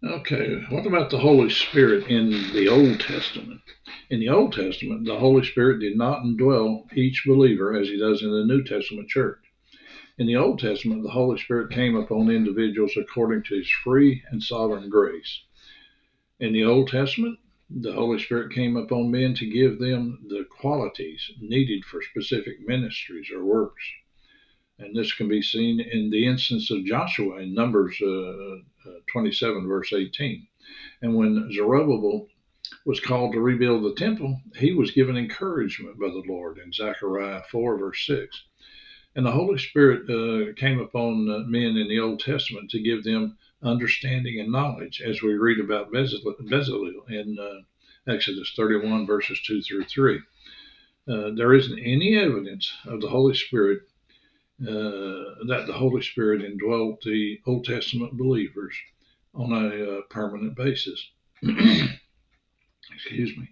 Okay, what about the Holy Spirit in the Old Testament? In the Old Testament, the Holy Spirit did not indwell each believer as he does in the New Testament church. In the Old Testament, the Holy Spirit came upon individuals according to his free and sovereign grace. In the Old Testament, the Holy Spirit came upon men to give them the qualities needed for specific ministries or works. And this can be seen in the instance of Joshua in Numbers 27, verse 18. And when Zerubbabel was called to rebuild the temple, he was given encouragement by the Lord in Zechariah 4, verse 6. And the Holy Spirit came upon men in the Old Testament to give them understanding and knowledge, as we read about Bezalel in Exodus 31, verses 2 through 3. There isn't any evidence of the Holy Spirit that the Holy Spirit indwelt the Old Testament believers on a permanent basis. Excuse me.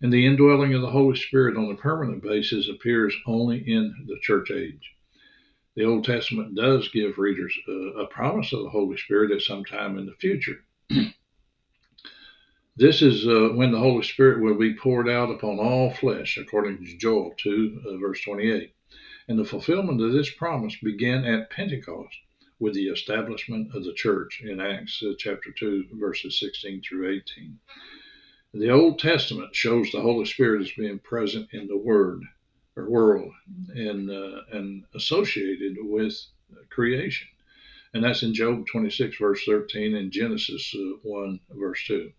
And the indwelling of the Holy Spirit on a permanent basis appears only in the church age. The Old Testament does give readers a promise of the Holy Spirit at some time in the future. This is when the Holy Spirit will be poured out upon all flesh, according to Joel 2, verse 28. And the fulfillment of this promise began at Pentecost with the establishment of the church in Acts chapter 2, verses 16 through 18. The Old Testament shows the Holy Spirit as being present in the world and associated with creation. And that's in Job 26, verse 13, and Genesis 1, verse 2.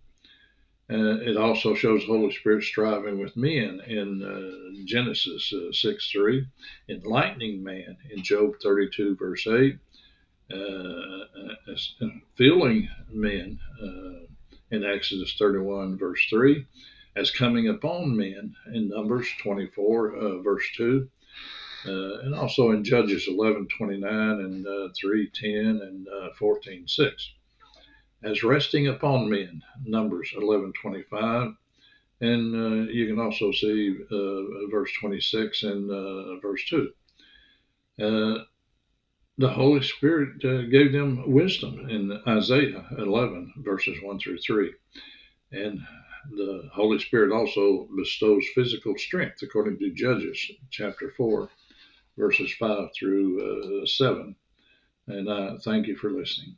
It also shows the Holy Spirit striving with men in Genesis 6:3, enlightening man in Job 32, verse 8, filling men in Exodus 31, verse 3, as coming upon men in Numbers 24, verse 2, and also in Judges 11:29 and 3:10 and 14:6. As resting upon men, Numbers 11:25, and you can also see verse 26 and verse 2. The Holy Spirit gave them wisdom in Isaiah 11, verses 1 through 3. And the Holy Spirit also bestows physical strength, according to Judges chapter 4, verses 5 through 7. And I thank you for listening.